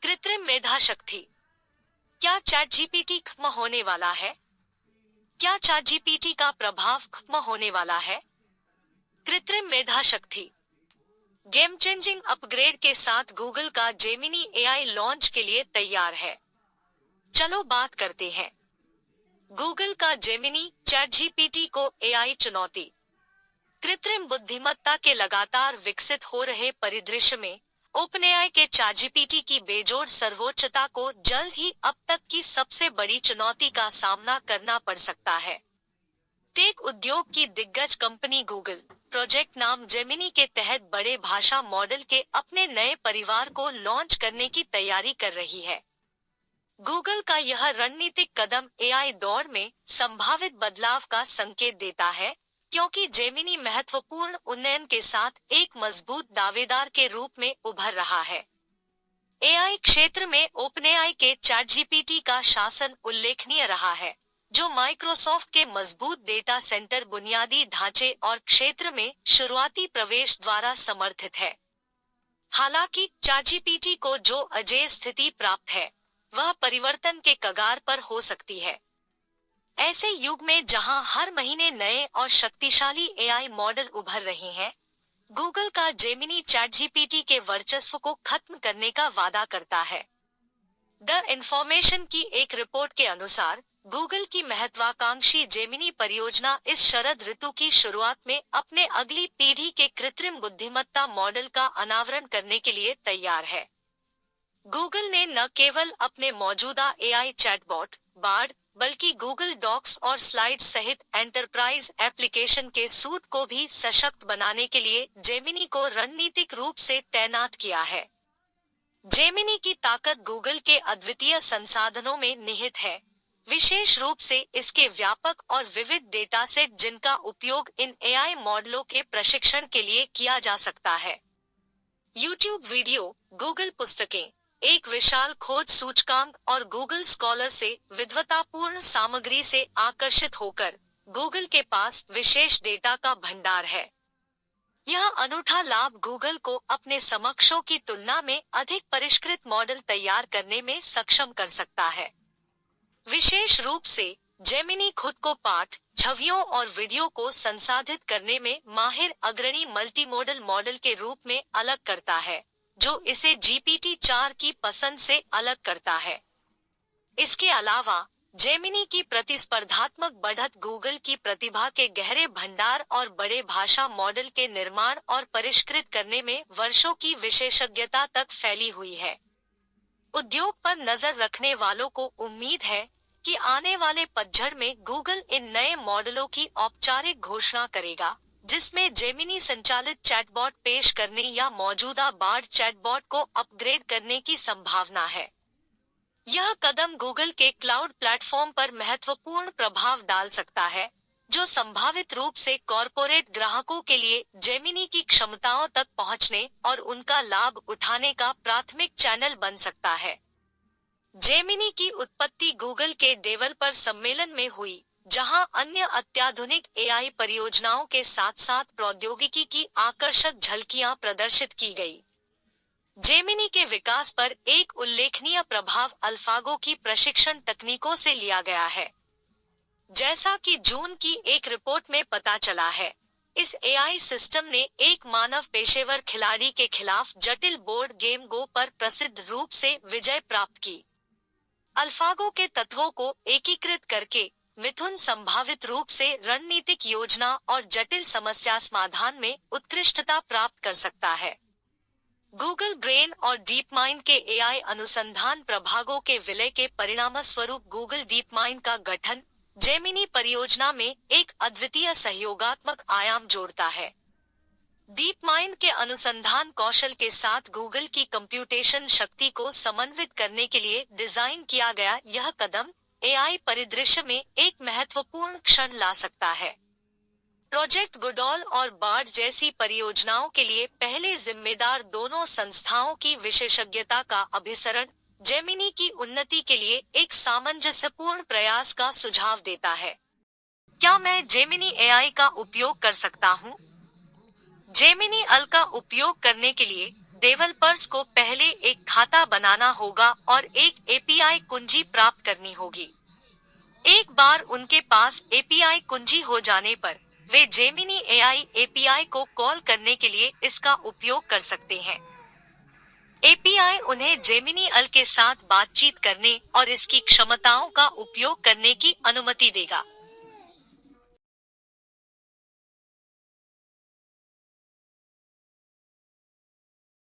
कृत्रिम मेधा शक्ति। क्या चैट जीपीटी खत्म होने वाला है? क्या चैट जीपीटी का प्रभाव खत्म होने वाला है? कृत्रिम मेधा शक्ति। गेम चेंजिंग अपग्रेड के साथ गूगल का जेमिनी एआई लॉन्च के लिए तैयार है। चलो बात करते हैं। गूगल का जेमिनी चैट जीपीटी को एआई चुनौती। कृत्रिम बुद्धिमत्ता के लगातार विकसित हो रहे परिदृश्य में ओपनएआई के चैट जीपीटी की बेजोड़ सर्वोच्चता को जल्द ही अब तक की सबसे बड़ी चुनौती का सामना करना पड़ सकता है। टेक उद्योग की दिग्गज कंपनी गूगल प्रोजेक्ट नाम जेमिनी के तहत बड़े भाषा मॉडल के अपने नए परिवार को लॉन्च करने की तैयारी कर रही है। गूगल का यह रणनीतिक कदम एआई दौर में संभावित बदलाव का संकेत देता है, क्योंकि जेमिनी महत्वपूर्ण उन्नयन के साथ एक मजबूत दावेदार के रूप में उभर रहा है। एआई क्षेत्र में ओपनएआई के चैट जीपीटी का शासन उल्लेखनीय रहा है, जो माइक्रोसॉफ्ट के मजबूत डेटा सेंटर बुनियादी ढांचे और क्षेत्र में शुरुआती प्रवेश द्वारा समर्थित है। हालांकि चैट जीपीटी को जो अजेय स्थिति प्राप्त है, वह परिवर्तन के कगार पर हो सकती है। ऐसे युग में जहां हर महीने नए और शक्तिशाली एआई मॉडल उभर रहे हैं, गूगल का जेमिनी चैट जीपीटी के वर्चस्व को खत्म करने का वादा करता है। द इन्फॉर्मेशन की एक रिपोर्ट के अनुसार गूगल की महत्वाकांक्षी जेमिनी परियोजना इस शरद ऋतु की शुरुआत में अपने अगली पीढ़ी के कृत्रिम बुद्धिमत्ता मॉडल का अनावरण करने के लिए तैयार है। गूगल ने न केवल अपने मौजूदा एआई चैटबॉट बार्ड, बल्कि गूगल डॉक्स और स्लाइड्स सहित एंटरप्राइज एप्लीकेशन के सूट को भी सशक्त बनाने के लिए जेमिनी को रणनीतिक रूप से तैनात किया है। जेमिनी की ताकत गूगल के अद्वितीय संसाधनों में निहित है, विशेष रूप से इसके व्यापक और विविध डेटा सेट जिनका उपयोग इन एआई मॉडलों के प्रशिक्षण के लिए किया जा सकता है। यूट्यूब वीडियो, गूगल पुस्तकें, एक विशाल खोज सूचकांक और गूगल स्कॉलर से विद्वतापूर्ण सामग्री से आकर्षित होकर गूगल के पास विशेष डेटा का भंडार है। यह अनूठा लाभ गूगल को अपने समकक्षों की तुलना में अधिक परिष्कृत मॉडल तैयार करने में सक्षम कर सकता है। विशेष रूप से जेमिनी खुद को पाठ, छवियों और वीडियो को संसाधित करने में माहिर अग्रणी मल्टीमोडल मॉडल के रूप में अलग करता है, जो इसे GPT-4 की पसंद से अलग करता है। इसके अलावा जेमिनी की प्रतिस्पर्धात्मक बढ़त गूगल की प्रतिभा के गहरे भंडार और बड़े भाषा मॉडल के निर्माण और परिष्कृत करने में वर्षों की विशेषज्ञता तक फैली हुई है। उद्योग पर नजर रखने वालों को उम्मीद है कि आने वाले पतझड़ में गूगल इन नए मॉडलों की औपचारिक घोषणा करेगा, जिसमें जेमिनी संचालित चैटबॉट पेश करने या मौजूदा बार्ड चैटबॉट को अपग्रेड करने की संभावना है। यह कदम गूगल के क्लाउड प्लेटफॉर्म पर महत्वपूर्ण प्रभाव डाल सकता है, जो संभावित रूप से कॉरपोरेट ग्राहकों के लिए जेमिनी की क्षमताओं तक पहुंचने और उनका लाभ उठाने का प्राथमिक चैनल बन सकता है। जेमिनी की उत्पत्ति गूगल के डेवलपर सम्मेलन में हुई, जहां अन्य अत्याधुनिक एआई परियोजनाओं के साथ साथ प्रौद्योगिकी की आकर्षक झलकियां प्रदर्शित की गई। जेमिनी के विकास पर एक उल्लेखनीय प्रभाव अल्फागो की प्रशिक्षण तकनीकों से लिया गया है। जैसा कि जून की एक रिपोर्ट में पता चला है, इस एआई सिस्टम ने एक मानव पेशेवर खिलाड़ी के खिलाफ जटिल बोर्ड गेम गो पर प्रसिद्ध रूप से विजय प्राप्त की। अल्फागो के तत्वों को एकीकृत करके मिथुन संभावित रूप से रणनीतिक योजना और जटिल समस्या समाधान में उत्कृष्टता प्राप्त कर सकता है। गूगल ब्रेन और डीप माइंड के एआई अनुसंधान प्रभागों के विलय के परिणामस्वरूप गूगल डीप माइंड का गठन जेमिनी परियोजना में एक अद्वितीय सहयोगात्मक आयाम जोड़ता है। डीप माइंड के अनुसंधान कौशल के साथ गूगल की कंप्यूटेशन शक्ति को समन्वित करने के लिए डिजाइन किया गया यह कदम एआई परिदृश्य में एक महत्वपूर्ण क्षण ला सकता है। प्रोजेक्ट गुडॉल और बार्ड जैसी परियोजनाओं के लिए पहले जिम्मेदार दोनों संस्थाओं की विशेषज्ञता का अभिसरण जेमिनी की उन्नति के लिए एक सामंजस्यपूर्ण प्रयास का सुझाव देता है। क्या मैं जेमिनी एआई का उपयोग कर सकता हूँ? जेमिनी अल का उपयोग करने के लिए डेवलपर्स को पहले एक खाता बनाना होगा और एक एपीआई कुंजी प्राप्त करनी होगी। एक बार उनके पास एपीआई कुंजी हो जाने पर वे जेमिनी एआई एपीआई को कॉल करने के लिए इसका उपयोग कर सकते हैं। एपीआई उन्हें जेमिनी अल के साथ बातचीत करने और इसकी क्षमताओं का उपयोग करने की अनुमति देगा।